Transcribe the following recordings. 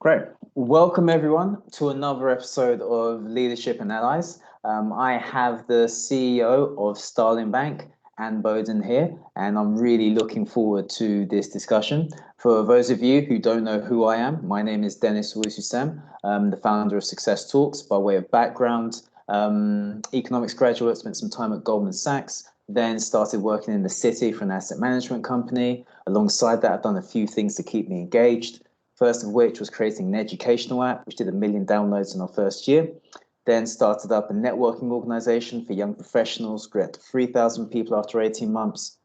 Great. Welcome everyone to another episode of Leadership and Allies. I have the CEO of Starling Bank, Anne Boden here, and I'm really looking forward to this discussion. For those of you who don't know who I am, my name is Dennis Wususem. I'm the founder of Success Talks. By way of background, economics graduate, spent some time at Goldman Sachs, then started working in the city for an asset management company. Alongside that, I've done a few things to keep me engaged. First of which was creating an educational app, which did 1 million downloads in our first year. Then started up a networking organization for young professionals, grew up to 3,000 people after 18 months.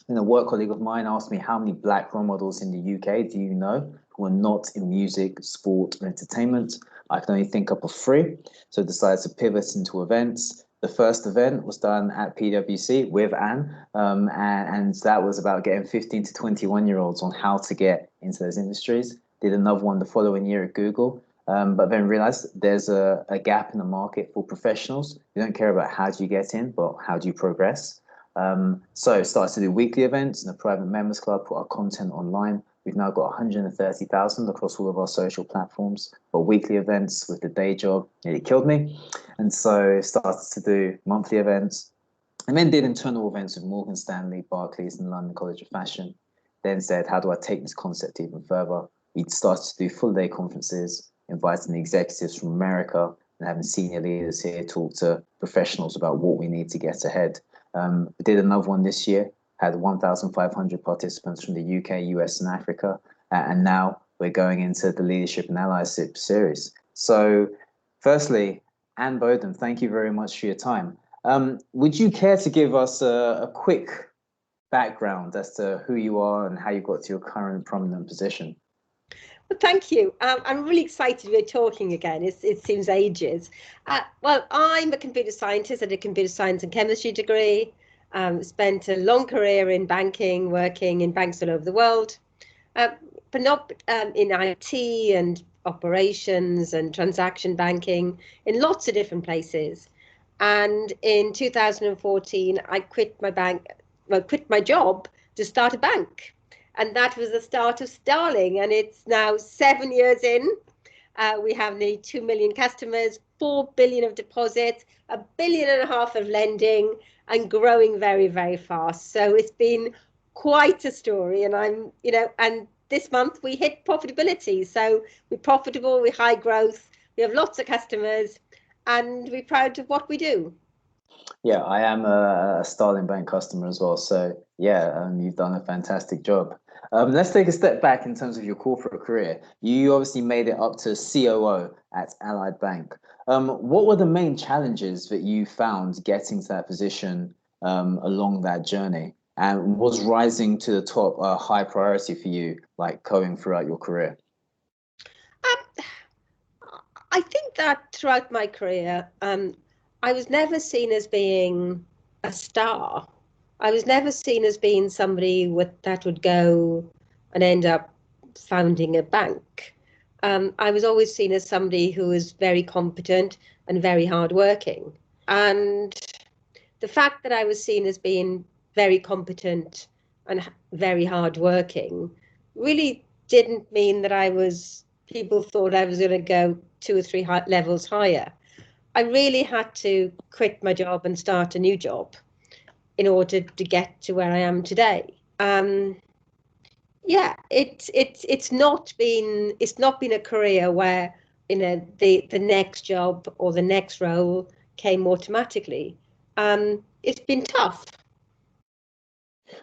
And a work colleague of mine asked me, how many Black role models in the UK do you know who are not in music, sport, or entertainment? I can only think up of 3. So I decided to pivot into events. The first event was done at PwC with Anne, and that was about getting 15 to 21-year-olds on how to get into those industries. Did another one the following year at Google, but then realized there's a gap in the market for professionals. You don't care about how do you get in, but how do you progress? So started to do weekly events in a private members club, put our content online. We've now got 130,000 across all of our social platforms. But weekly events with the day job nearly killed me. And so started to do monthly events, and then did internal events with Morgan Stanley, Barclays, and London College of Fashion. Then said, how do I take this concept even further? We started to do full day conferences, inviting the executives from America and having senior leaders here talk to professionals about what we need to get ahead. We did another one this year, had 1,500 participants from the UK, US, and Africa. And now we're going into the Leadership and Allyship series. So firstly, Anne Boden, thank you very much for your time. Would you care to give us a quick background as to who you are and how you got to your current prominent position? Well, thank you. I'm really excited to be talking again. It seems ages. Well, I'm a computer scientist. I did a computer science and chemistry degree. Spent a long career in banking, working in banks all over the world, but not in IT and operations and transaction banking, in lots of different places. And in 2014, I quit my job to start a bank. And that was the start of Starling, and it's now 7 years in. We have nearly 2 million customers, 4 billion of deposits, 1.5 billion of lending, and growing very, very fast. So it's been quite a story, and and this month we hit profitability. So we're profitable, we're high growth, we have lots of customers, and we're proud of what we do. Yeah, I am a Starling Bank customer as well. So yeah, you've done a fantastic job. Let's take a step back in terms of your corporate career. You obviously made it up to COO at Allied Bank. What were the main challenges that you found getting to that position along that journey? And was rising to the top a high priority for you, like going throughout your career? I think that throughout my career, I was never seen as being a star. I was never seen as being somebody that would go and end up founding a bank. I was always seen as somebody who was very competent and very hardworking. And the fact that I was seen as being very competent and very hardworking really didn't mean that people thought I was going to go 2 or 3 levels higher. I really had to quit my job and start a new job in order to get to where I am today. Yeah, it's not been a career where the next job or the next role came automatically. It's been tough.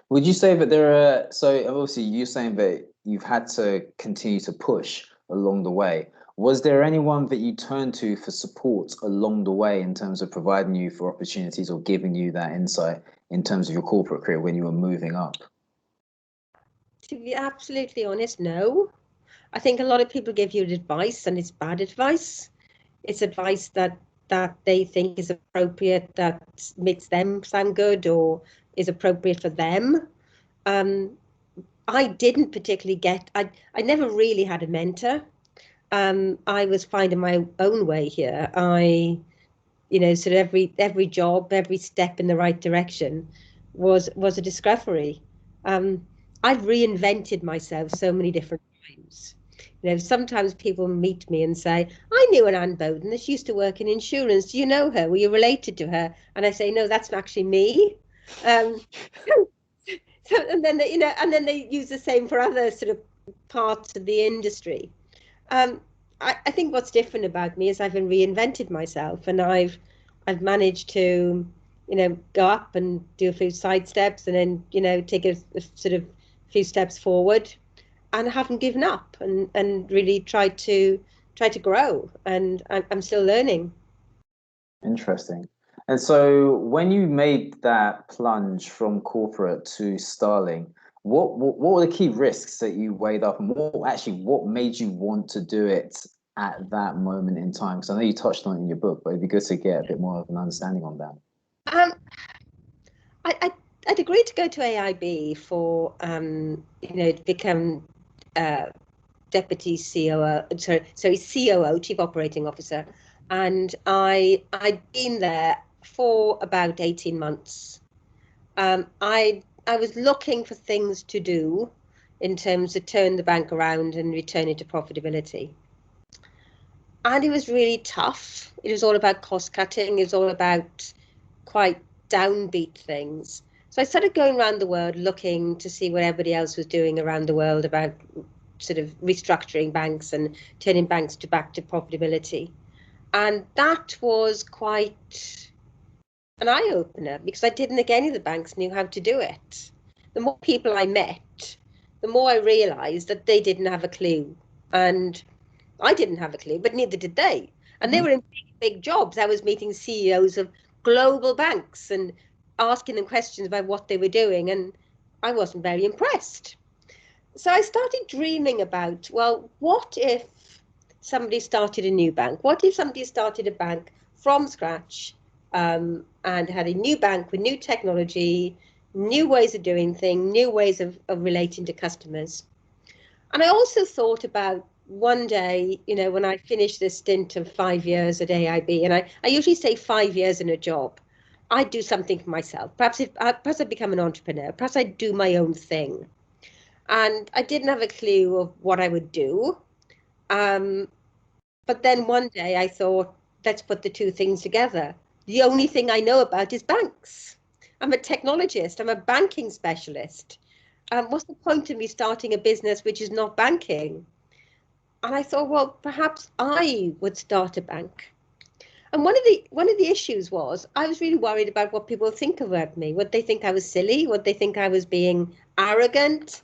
Would you say that there are, so obviously you're saying that you've had to continue to push along the way. Was there anyone that you turned to for support along the way in terms of providing you for opportunities or giving you that insight in terms of your corporate career when you were moving up? To be absolutely honest, no. I think a lot of people give you advice, and it's bad advice. It's advice that they think is appropriate, that makes them sound good or is appropriate for them. I didn't particularly I never really had a mentor. I was finding my own way here. Sort of every job, every step in the right direction was a discovery. I've reinvented myself so many different times. Sometimes people meet me and say, I knew an Anne Boden. She used to work in insurance. Do you know her? Were you related to her? And I say, no, that's actually me. Um, and then they use the same for other sort of parts of the industry. I think what's different about me is I've reinvented myself, and I've managed to, go up and do a few side steps, and then take a sort of few steps forward, and I haven't given up, and really tried to grow, and I'm still learning. Interesting. And so when you made that plunge from corporate to Starling, what were the key risks that you weighed up, and what made you want to do it at that moment in time? Because I know you touched on it in your book, but it'd be good to get a bit more of an understanding on that. Um, I'd agreed to go to AIB for to become deputy COO, sorry, COO, Chief Operating Officer, and I'd been there for about 18 months. I was looking for things to do in terms of turn the bank around and return it to profitability. And it was really tough. It was all about cost cutting. It was all about quite downbeat things. So I started going around the world looking to see what everybody else was doing around the world about sort of restructuring banks and turning banks back to profitability. And that was quite an eye-opener, because I didn't think any of the banks knew how to do it. The more people I met, the more I realized that they didn't have a clue. And I didn't have a clue, but neither did they. And they were in big jobs. I was meeting CEOs of global banks and asking them questions about what they were doing, and I wasn't very impressed. So I started dreaming about, well, what if somebody started a new bank? What if somebody started a bank from scratch, and had a new bank with new technology, new ways of doing things, new ways of relating to customers? And I also thought about one day, when I finished this stint of 5 years at AIB, and I usually say 5 years in a job, I'd do something for myself. Perhaps I'd become an entrepreneur. Perhaps I'd do my own thing. And I didn't have a clue of what I would do. But then one day I thought, let's put the two things together. The only thing I know about is banks. I'm a technologist. I'm a banking specialist. What's the point of me starting a business which is not banking? And I thought, well, perhaps I would start a bank. And one of the issues was I was really worried about what people think about me. Would they think I was silly? Would they think I was being arrogant?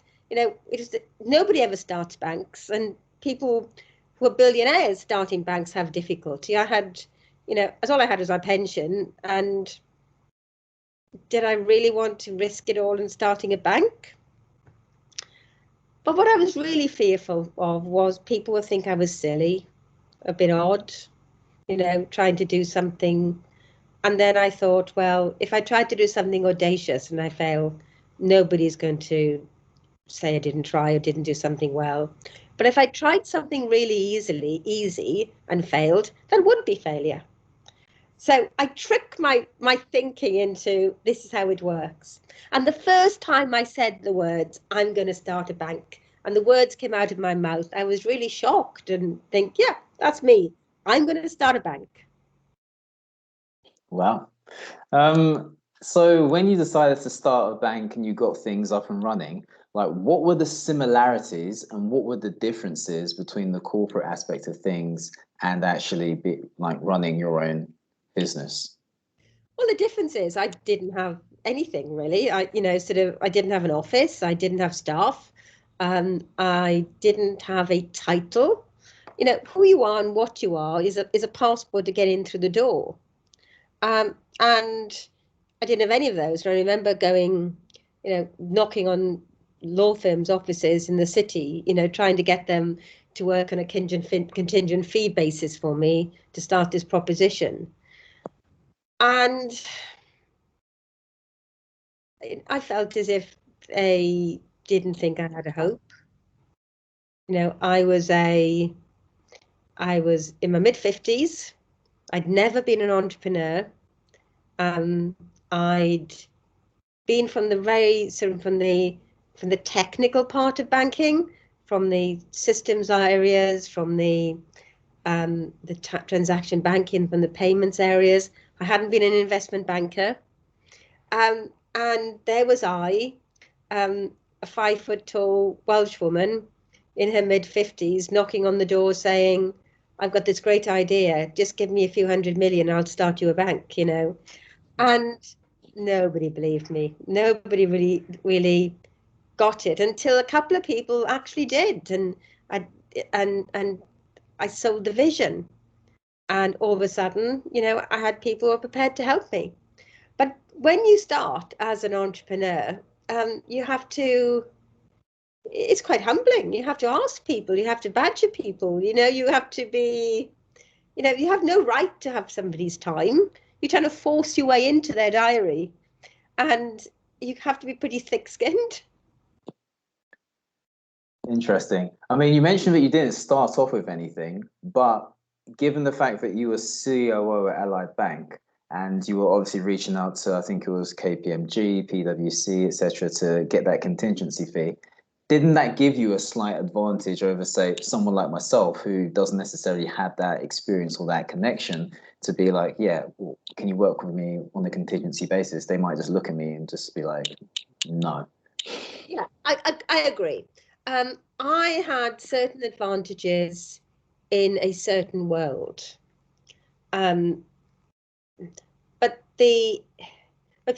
Nobody ever starts banks, and people who are billionaires starting banks have difficulty. I had, as all I had was my pension, and did I really want to risk it all in starting a bank? But what I was really fearful of was people would think I was silly, a bit odd, trying to do something. And then I thought, well, if I tried to do something audacious and I fail, nobody's going to say I didn't try or didn't do something well. But if I tried something really easy and failed, that would be failure. So I trick my thinking into, this is how it works. And the first time I said the words, I'm going to start a bank, and the words came out of my mouth, I was really shocked and think, yeah, that's me. I'm going to start a bank. Wow. So when you decided to start a bank and you got things up and running, like what were the similarities and what were the differences between the corporate aspect of things and actually running your own business? Well, the difference is I didn't have anything really. I didn't have an office. I didn't have staff. I didn't have a title. Who you are and what you are is a passport to get in through the door. And I didn't have any of those. And I remember going, knocking on law firms' offices in the city, trying to get them to work on a contingent fee basis for me to start this proposition. And I felt as if they didn't think I had a hope. I was in my mid-50s. I'd never been an entrepreneur. I'd been from the very sort of from the technical part of banking, from the systems areas, from the transaction banking, from the payments areas. I hadn't been an investment banker. And there was I, a 5-foot-tall Welsh woman in her mid-50s, knocking on the door saying, I've got this great idea, just give me a few hundred million, I'll start you a bank, you know. And nobody believed me. Nobody really got it until a couple of people actually did. And I sold the vision. And all of a sudden, you know, I had people who were prepared to help me. But when you start as an entrepreneur, you have to, it's quite humbling. You have to ask people, you have to badger people, you know, you have to be, you know, you have no right to have somebody's time. You're trying to force your way into their diary, and you have to be pretty thick-skinned. Interesting. I mean, you mentioned that you didn't start off with anything, but given the fact that you were COO at Allied Bank and you were obviously reaching out to, I think it was KPMG, PwC, etc., to get that contingency fee, didn't that give you a slight advantage over, say, someone like myself who doesn't necessarily have that experience or that connection to be like, yeah, well, can you work with me on a contingency basis? They might just look at me and just be like, no. Yeah, I agree. I had certain advantages in a certain world. But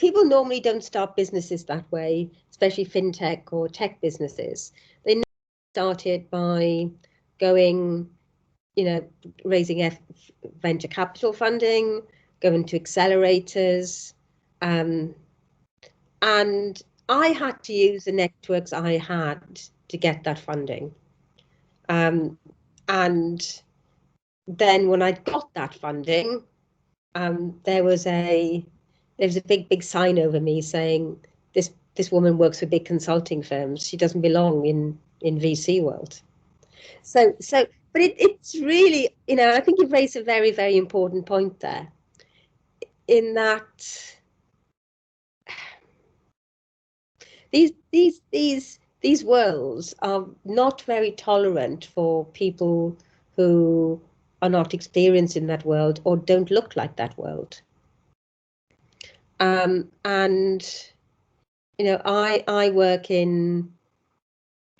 people normally don't start businesses that way, especially fintech or tech businesses. They started by going, you know, raising venture capital funding, going to accelerators, and I had to use the networks I had to get that funding. And then when I got that funding, there was a big sign over me saying this woman works for big consulting firms. She doesn't belong in VC world. So but it's really, you know, I think you've raised a very, very important point there, in that these worlds are not very tolerant for people who are not experienced in that world or don't look like that world. And you know, I work in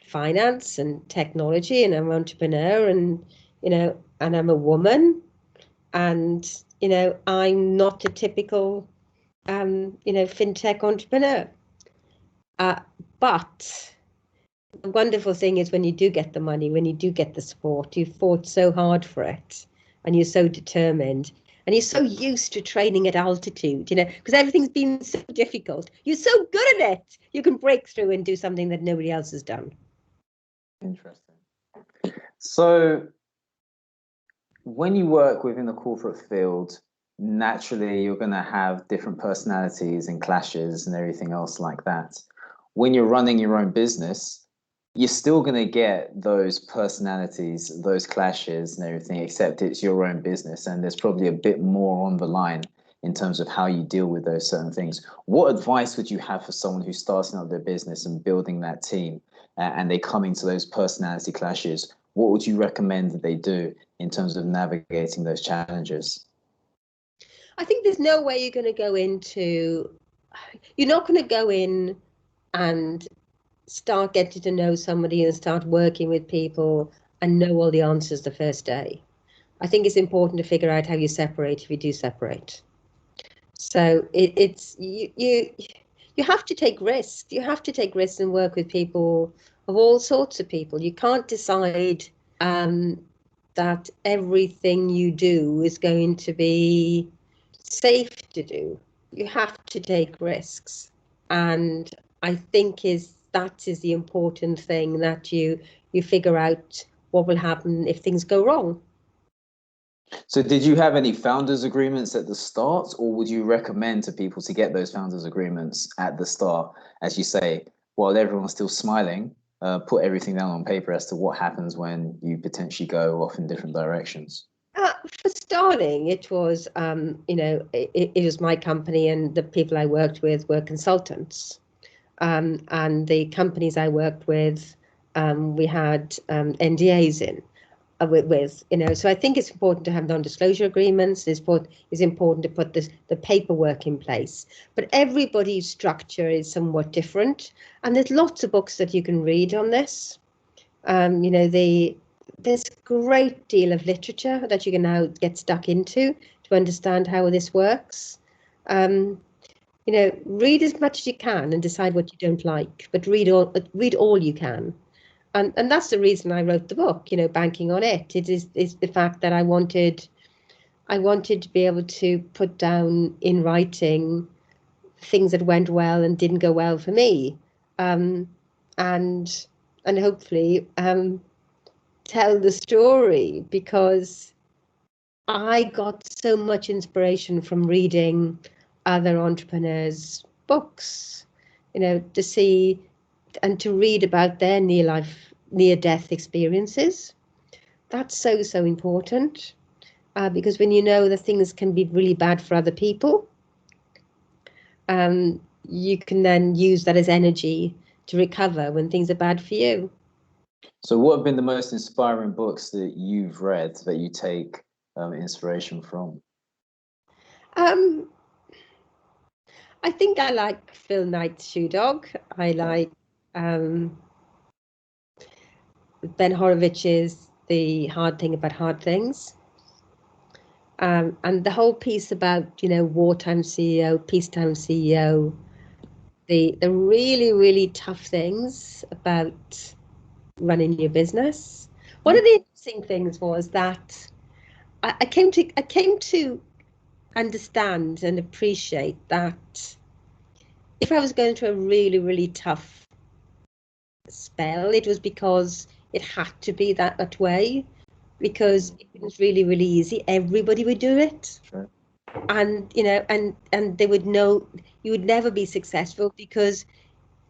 finance and technology, and I'm an entrepreneur, and you know, and I'm a woman, and you know, I'm not a typical you know, fintech entrepreneur. But the wonderful thing is when you do get the money, when you do get the support, you fought so hard for it, and you're so determined, and you're so used to training at altitude, you know, because everything's been so difficult. You're so good at it, you can break through and do something that nobody else has done. Interesting. So when you work within the corporate field, naturally you're going to have different personalities and clashes and everything else like that. When you're running your own business, you're still going to get those personalities, those clashes and everything, except it's your own business. And there's probably a bit more on the line in terms of how you deal with those certain things. What advice would you have for someone who's starting up their business and building that team, and they come into those personality clashes? What would you recommend that they do in terms of navigating those challenges? I think there's no way you're going to go into, you're not going to go in and start getting to know somebody and start working with people and know all the answers the first day. I think it's important to figure out how you separate if you do separate. So it's you have to take risks. You have to take risks and work with people, of all sorts of people. You can't decide that everything you do is going to be safe to do. You have to take risks, and I think that is the important thing, that you figure out what will happen if things go wrong. So did you have any founders agreements at the start, or would you recommend to people to get those founders agreements at the start, as you say, while everyone's still smiling, put everything down on paper as to what happens when you potentially go off in different directions? For Starling, it was, you know, it was my company, and the people I worked with were consultants. And the companies I worked with we had NDAs in with, you know, so I think it's important to have non-disclosure agreements. It's important to put the paperwork in place, but everybody's structure is somewhat different, and there's lots of books that you can read on this. You know, there's a great deal of literature that you can now get stuck into to understand how this works. You know, read as much as you can and decide what you don't like, but read all you can. And that's the reason I wrote the book, you know, banking on it. It is the fact that I wanted to be able to put down in writing things that went well and didn't go well for me, and hopefully tell the story, because I got so much inspiration from reading other entrepreneurs' books, you know, to see and to read about their near-death experiences. That's so important, because when you know that things can be really bad for other people, you can then use that as energy to recover when things are bad for you. So what have been the most inspiring books that you've read that you take inspiration from? I think I like Phil Knight's Shoe Dog. I like Ben Horowitz's The Hard Thing About Hard Things. And the whole piece about, you know, wartime CEO, peacetime CEO, the really, really tough things about running your business. One of the interesting things was that I came to understand and appreciate that if I was going through a really, really tough spell, it was because it had to be that way, because it was really, really easy. Everybody would do it. Sure. And, you know, and they would know you would never be successful because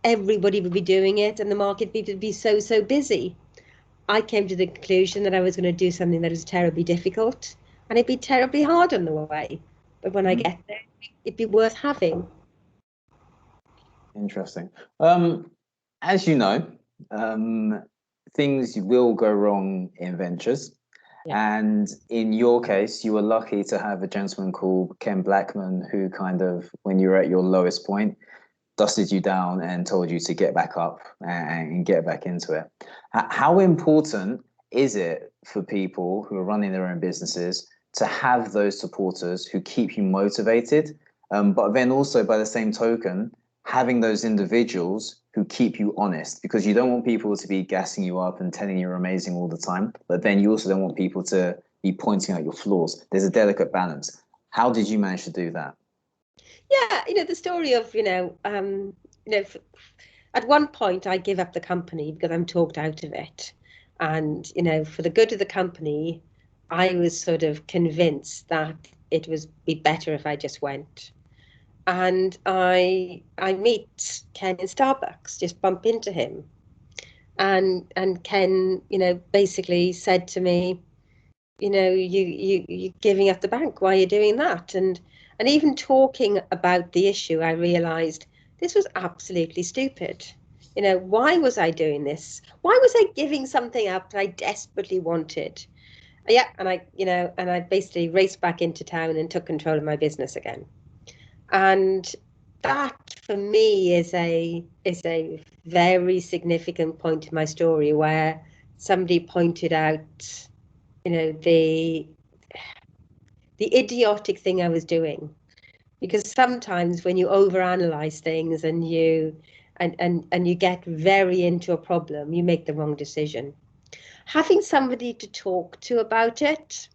everybody would be doing it and the market would be so busy. I came to the conclusion that I was going to do something that was terribly difficult, and it'd be terribly hard on the way. But when I get there, it'd be worth having. Interesting. As you know, things will go wrong in ventures. Yeah. And in your case, you were lucky to have a gentleman called Ken Blackman who kind of, when you were at your lowest point, dusted you down and told you to get back up and get back into it. How important is it for people who are running their own businesses to have those supporters who keep you motivated, but then also by the same token, having those individuals who keep you honest, because you don't want people to be gassing you up and telling you're amazing all the time, but then you also don't want people to be pointing out your flaws. There's a delicate balance. How did you manage to do that? Yeah, you know, the story of, at one point I give up the company because I'm talked out of it. And, you know, for the good of the company, I was sort of convinced that it would be better if I just went. And I meet Ken in Starbucks, just bump into him. And Ken, you know, basically said to me, you know, you're giving up the bank. Why are you doing that? And even talking about the issue, I realized this was absolutely stupid. You know, why was I doing this? Why was I giving something up that I desperately wanted? Yeah, and I basically raced back into town and took control of my business again. And that for me is a very significant point in my story where somebody pointed out, you know, the idiotic thing I was doing. Because sometimes when you overanalyze things and you get very into a problem, you make the wrong decision. Having somebody to talk to about it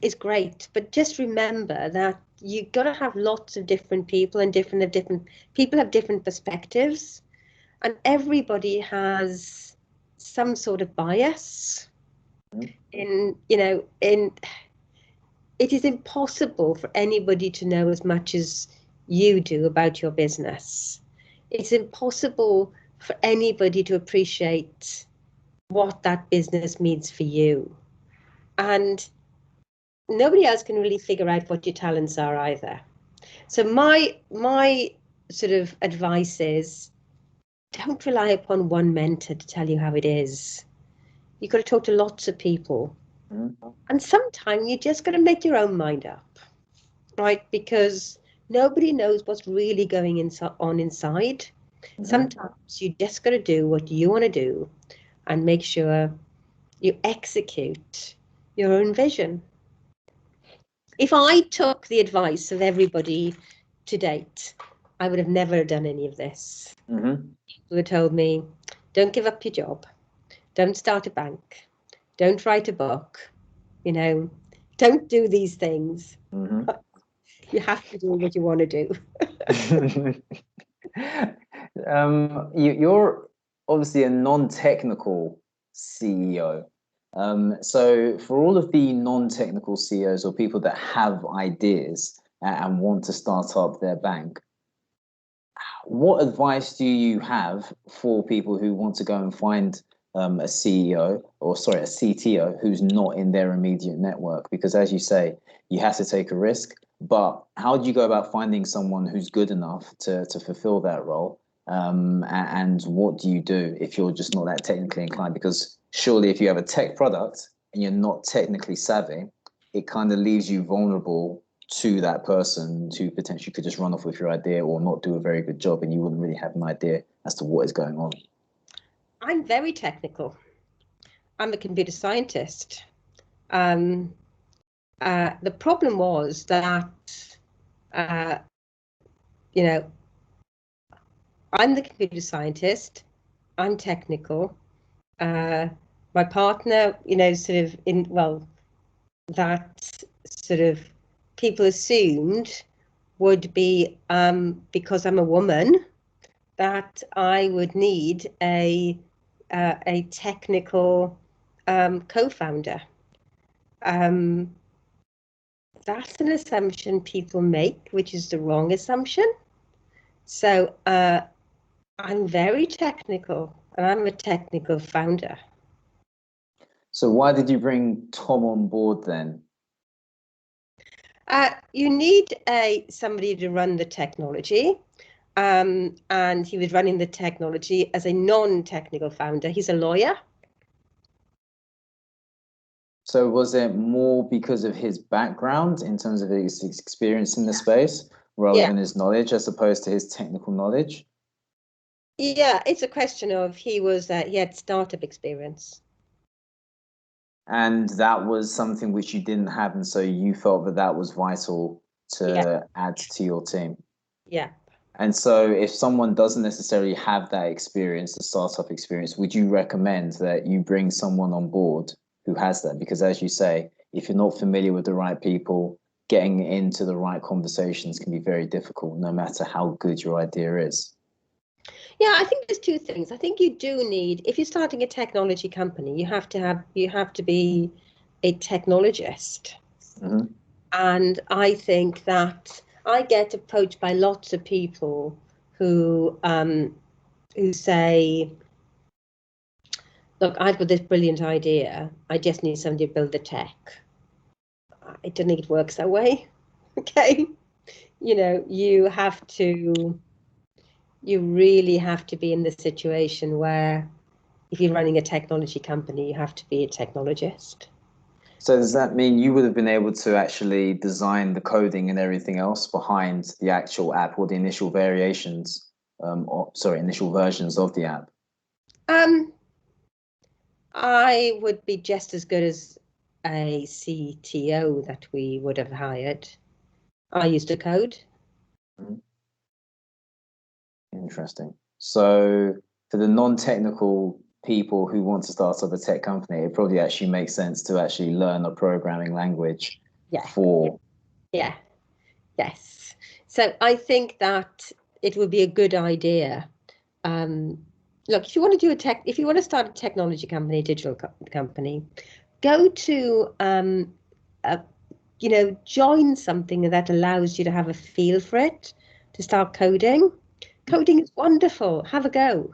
is great, but just remember that you've got to have lots of different people, and different people have different perspectives, and everybody has some sort of bias. It is impossible for anybody to know as much as you do about your business. It's impossible for anybody to appreciate what that business means for you. And nobody else can really figure out what your talents are either. So my sort of advice is don't rely upon one mentor to tell you how it is. You've got to talk to lots of people. And sometimes you just got to make your own mind up, right? Because nobody knows what's really going on inside. Sometimes you just got to do what you want to do and make sure you execute your own vision. If I took the advice of everybody to date, I would have never done any of this. People have told me, don't give up your job, don't start a bank, don't write a book, don't do these things. You have to do what you want to do. You're obviously a non-technical CEO. So for all of the non-technical CEOs or people that have ideas and want to start up their bank, what advice do you have for people who want to go and find a CEO or sorry, a CTO who's not in their immediate network? Because as you say, you have to take a risk, but how do you go about finding someone who's good enough to fulfill that role? And what do you do if you're just not that technically inclined? Because surely if you have a tech product and you're not technically savvy, it kind of leaves you vulnerable to that person who potentially could just run off with your idea or not do a very good job, and you wouldn't really have an idea as to what is going on. I'm very technical. I'm a computer scientist. The problem was that, I'm the computer scientist, I'm technical. My partner, that sort of people assumed would be, because I'm a woman, that I would need a technical co-founder. That's an assumption people make, which is the wrong assumption. So I'm very technical, and I'm a technical founder. So why did you bring Tom on board then? You need somebody to run the technology, and he was running the technology as a non-technical founder. He's a lawyer. So was it more because of his background in terms of his experience in the space rather than his knowledge as opposed to his technical knowledge? Yeah, it's a question of he had startup experience. And that was something which you didn't have, and so you felt that that was vital to add to your team. Yeah. And so if someone doesn't necessarily have that experience, the startup experience, would you recommend that you bring someone on board who has that? Because as you say, if you're not familiar with the right people, getting into the right conversations can be very difficult, no matter how good your idea is. Yeah, I think there's two things. I think you do need, if you're starting a technology company, you have to be a technologist. And I think that I get approached by lots of people who say, look, I've got this brilliant idea. I just need somebody to build the tech. I don't think it works that way. Okay. You really have to be in the situation where if you're running a technology company, you have to be a technologist. So does that mean you would have been able to actually design the coding and everything else behind the actual app or the initial variations, initial versions of the app? I would be just as good as a CTO that we would have hired. I used to code. Interesting. So for the non-technical people who want to start up a tech company, it probably actually makes sense to actually learn a programming language for. Yeah. Yes. So I think that it would be a good idea. Look, if you want to start a technology company, a digital company, go to, join something that allows you to have a feel for it, to start coding. Coding is wonderful. Have a go.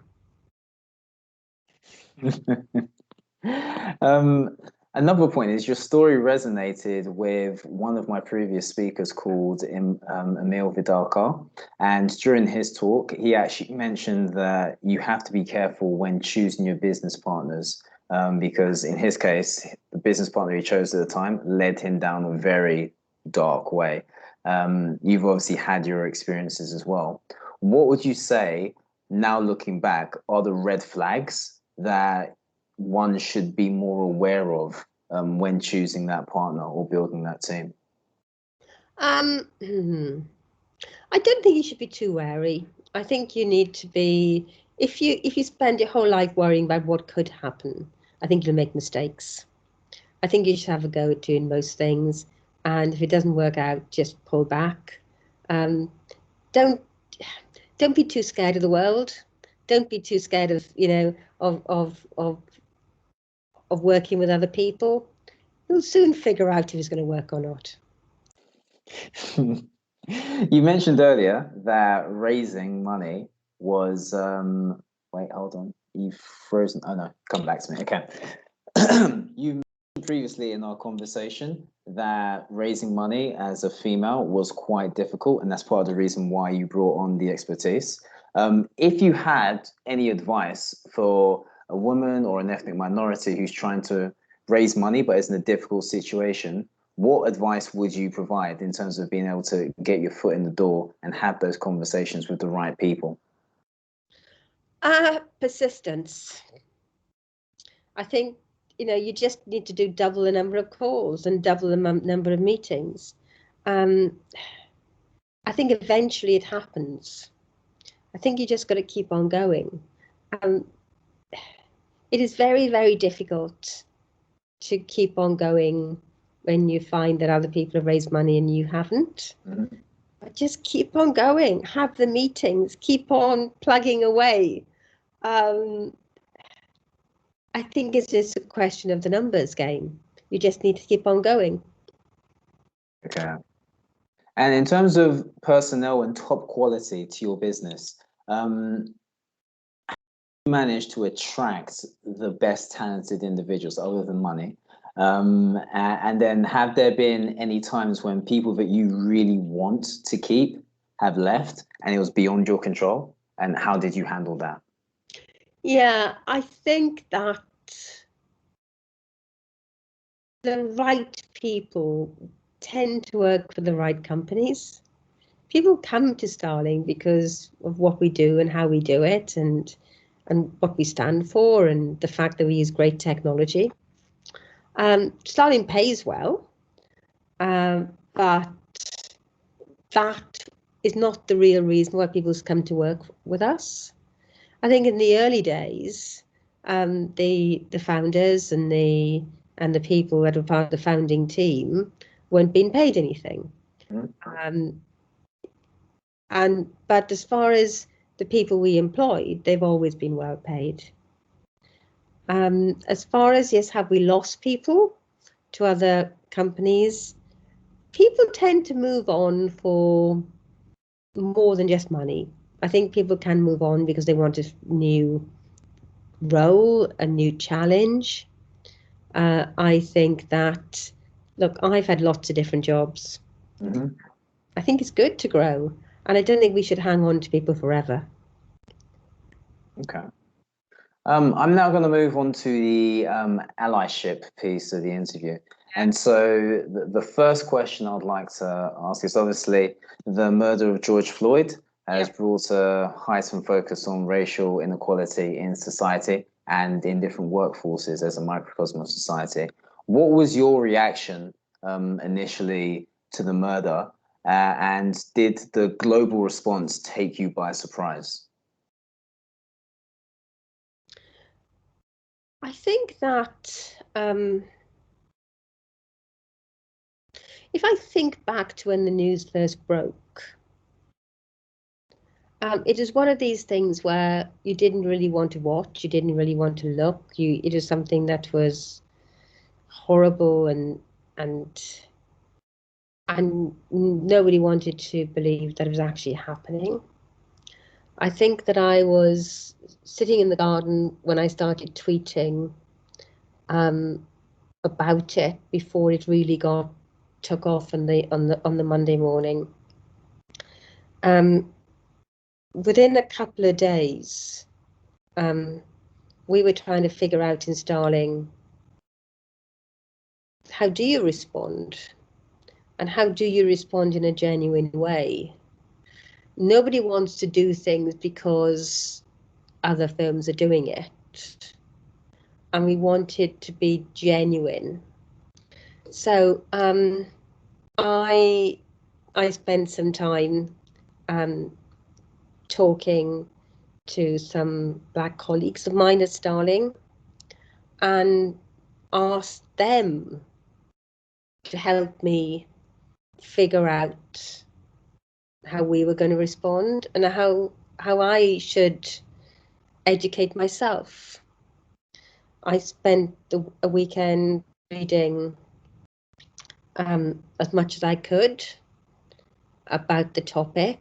Another point is your story resonated with one of my previous speakers called Emil Vidal. And during his talk, he actually mentioned that you have to be careful when choosing your business partners, because in his case, the business partner he chose at the time led him down a very dark way. You've obviously had your experiences as well. What would you say, now looking back, are the red flags that one should be more aware of when choosing that partner or building that team? I don't think you should be too wary. I think you need to be, if you spend your whole life worrying about what could happen, I think you'll make mistakes. I think you should have a go at doing most things, and if it doesn't work out, just pull back. Um, don't don't be too scared of the world. Don't be too scared of of working with other people. You'll soon figure out if it's going to work or not. You mentioned earlier that raising money was wait, hold on. You've frozen. Oh no, come back to me. Okay. You mentioned previously in our conversation that raising money as a female was quite difficult, and that's part of the reason why you brought on the expertise. If you had any advice for a woman or an ethnic minority who's trying to raise money but is in a difficult situation, what advice would you provide in terms of being able to get your foot in the door and have those conversations with the right people? Persistence. I think you just need to do double the number of calls and double the number of meetings. I think eventually it happens. I think you just got to keep on going. It is very, very difficult to keep on going when you find that other people have raised money and you haven't. Mm-hmm. But just keep on going, have the meetings, keep on plugging away. I think it's just a question of the numbers game. You just need to keep on going. Okay. And in terms of personnel and top quality to your business, you manage to attract the best talented individuals other than money? And then have there been any times when people that you really want to keep have left and it was beyond your control? And how did you handle that? Yeah, I think that the right people tend to work for the right companies. People come to Starling because of what we do and how we do it, and what we stand for, and the fact that we use great technology. Starling pays well, but that is not the real reason why people come to work with us. I think in the early days, the founders and the people that were part of the founding team weren't being paid anything. But as far as the people we employed, they've always been well paid. As far as, yes, have we lost people to other companies? People tend to move on for more than just money. I think people can move on because they want a new role, a new challenge. I think that, look, I've had lots of different jobs. Mm-hmm. I think it's good to grow, and I don't think we should hang on to people forever. Okay. I'm now going to move on to the allyship piece of the interview. And so the first question I'd like to ask is, obviously the murder of George Floyd has brought a heightened focus on racial inequality in society and in different workforces as a microcosm of society. What was your reaction initially to the murder, and did the global response take you by surprise? I think that if I think back to when the news first broke, it is one of these things where you didn't really want to watch, you didn't really want to look. It was something that was horrible, and nobody wanted to believe that it was actually happening. I think that I was sitting in the garden when I started tweeting, about it before it really took off on the Monday morning. Within a couple of days, we were trying to figure out in Starling, how do you respond? And how do you respond in a genuine way? Nobody wants to do things because other firms are doing it. And we want it to be genuine. So I spent some time talking to some Black colleagues of mine at Starling and asked them to help me figure out how we were going to respond and how I should educate myself. I spent a weekend reading as much as I could about the topic,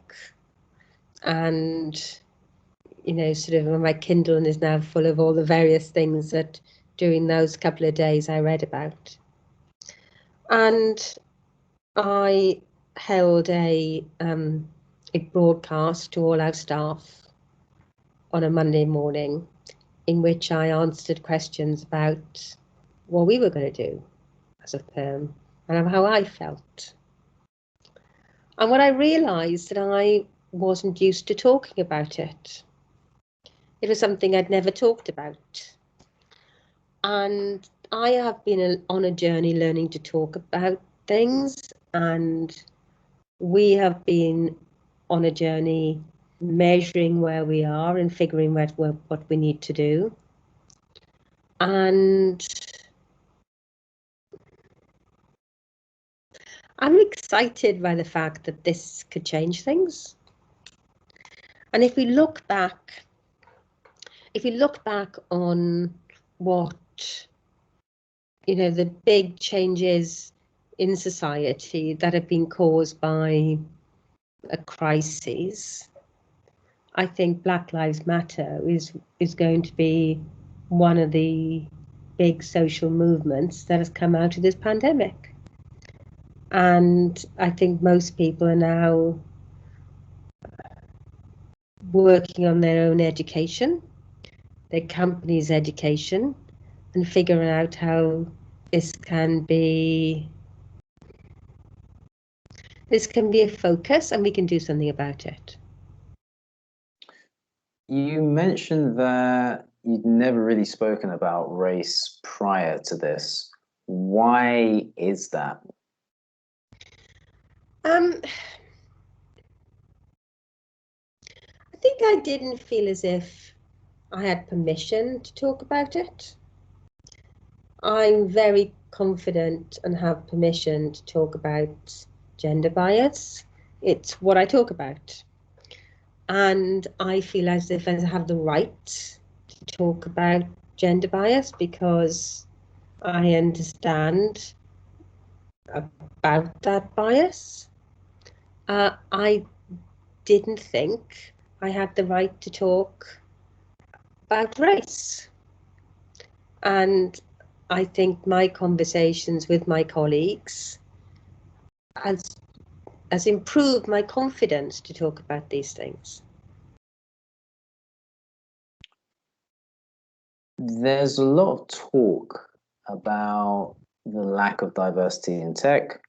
and sort of my Kindle is now full of all the various things that during those couple of days I read about. And I held a broadcast to all our staff on a Monday morning in which I answered questions about what we were going to do as a firm and how I felt. And what I realised that I wasn't used to talking about it. It was something I'd never talked about. And I have been on a journey learning to talk about things, and we have been on a journey measuring where we are and figuring out what we need to do. And I'm excited by the fact that this could change things. And if we look back on what, the big changes in society that have been caused by a crisis, I think Black Lives Matter is going to be one of the big social movements that has come out of this pandemic. And I think most people are now working on their own education, their company's education, and figuring out how this can be a focus and we can do something about it. You mentioned that you'd never really spoken about race prior to this. Why is that? I think I didn't feel as if I had permission to talk about it. I'm very confident and have permission to talk about gender bias. It's what I talk about. And I feel as if I have the right to talk about gender bias because I understand about that bias. I didn't think I had the right to talk about race. And I think my conversations with my colleagues has improved my confidence to talk about these things. There's a lot of talk about the lack of diversity in tech.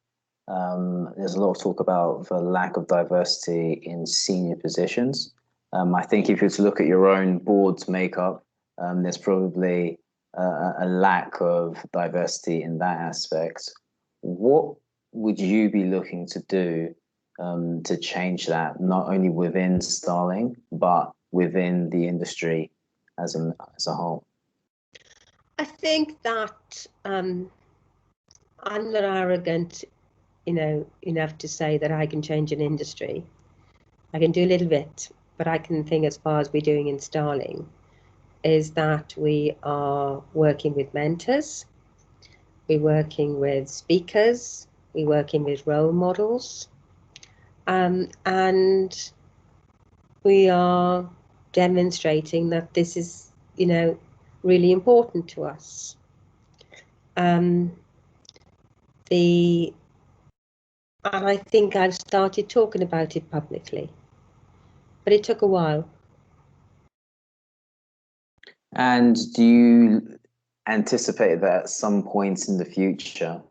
There's a lot of talk about the lack of diversity in senior positions. I think if you were to look at your own board's makeup, there's probably a lack of diversity in that aspect. What would you be looking to do to change that, not only within Starling, but within the industry as a whole? I think that I'm not arrogant, enough to say that I can change an industry. I can do a little bit, but I can think as far as we're doing in Starling is that we are working with mentors, we're working with speakers, we're working with role models, and we are demonstrating that this is, really important to us. And I think I've started talking about it publicly, but it took a while. And do you anticipate that at some point in the future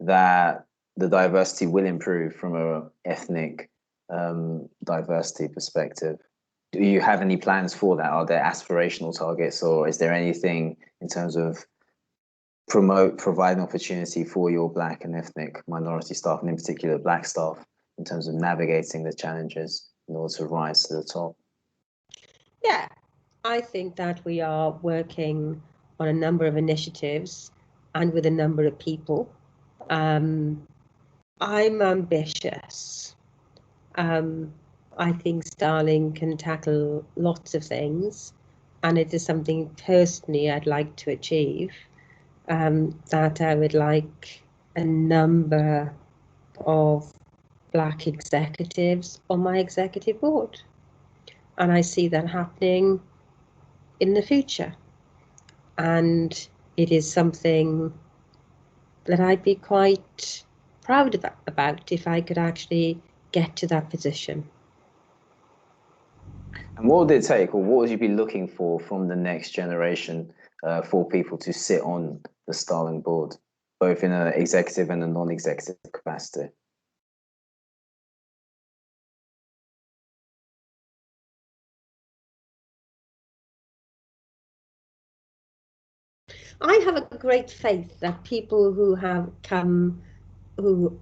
that the diversity will improve from a ethnic diversity perspective? Do you have any plans for that? Are there aspirational targets, or is there anything in terms of providing opportunity for your Black and ethnic minority staff, and in particular Black staff, in terms of navigating the challenges in order to rise to the top? Yeah, I think that we are working on a number of initiatives and with a number of people. I'm ambitious. I think Starling can tackle lots of things, and it is something personally I'd like to achieve. That I would like a number of Black executives on my executive board. And I see that happening in the future. And it is something that I'd be quite proud about if I could actually get to that position. And what would it take, or what would you be looking for from the next generation for people to sit on the Starling board, both in an executive and a non-executive capacity? I have a great faith that people who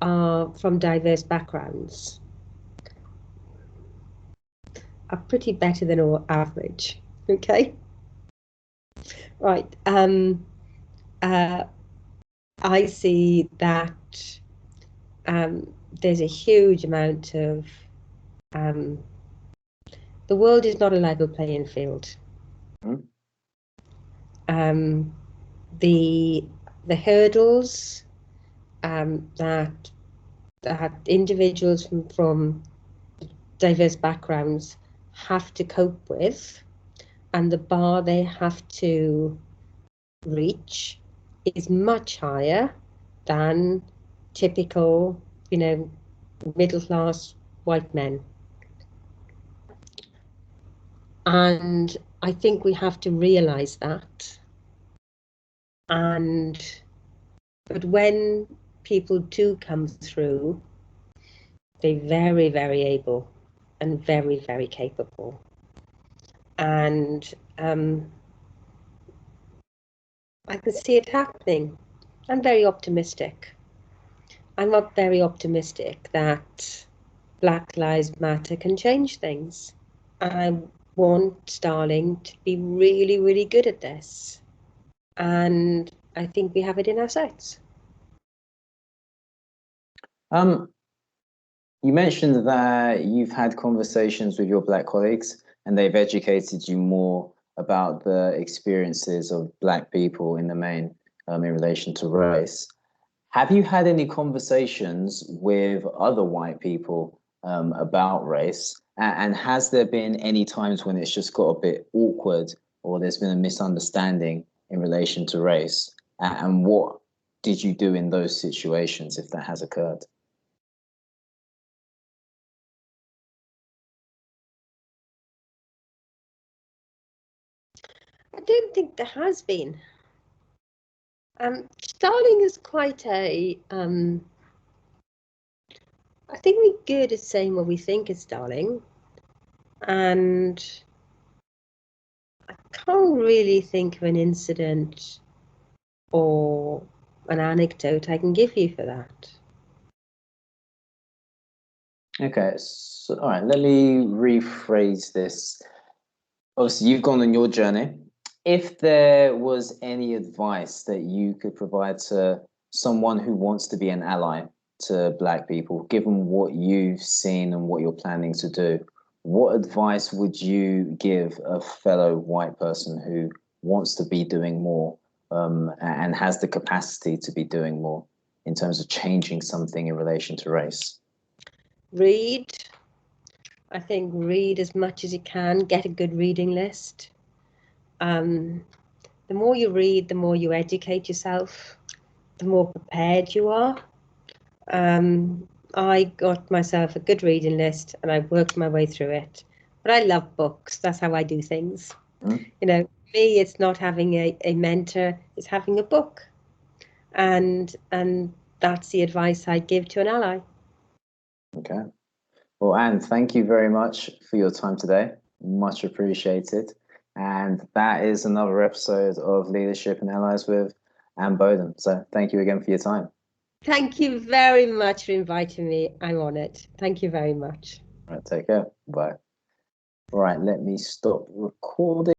are from diverse backgrounds are pretty better than all average. Okay. Right. I see that there's a huge amount of the world is not a level playing field. Mm-hmm. The hurdles that individuals from diverse backgrounds have to cope with, and the bar they have to reach is much higher than typical, middle class white men. And I think we have to realize that. But when people do come through, they're very, very able and very, very capable. And I can see it happening. I'm very optimistic. I'm not very optimistic that Black Lives Matter can change things. I want Starling to be really, really good at this. And I think we have it in our sights. You mentioned that you've had conversations with your Black colleagues and they've educated you more about the experiences of Black people in the main in relation to race. Have you had any conversations with other white people about race? And has there been any times when it's just got a bit awkward or there's been a misunderstanding in relation to race? And what did you do in those situations if that has occurred? I don't think there has been. Starling is quite I think we're good at saying what we think is Starling. And I can't really think of an incident or an anecdote I can give you for that. Okay, so all right, let me rephrase this. Obviously, you've gone on your journey. If there was any advice that you could provide to someone who wants to be an ally to Black people, given what you've seen and what you're planning to do, what advice would you give a fellow white person who wants to be doing more and has the capacity to be doing more in terms of changing something in relation to race? Read. I think read as much as you can. Get a good reading list. The more you read, the more you educate yourself. the more prepared you are. I got myself a good reading list and I worked my way through it. But I love books. That's how I do things. Mm. You know, me, it's not having a mentor, it's having a book. And that's the advice I'd give to an ally. Okay. Well, Anne, thank you very much for your time today. Much appreciated. And that is another episode of Leadership and Allies with Anne Boden. So thank you again for your time. Thank you very much for inviting me. I'm on it. Thank you very much. All right, take care. Bye. All right, let me stop recording.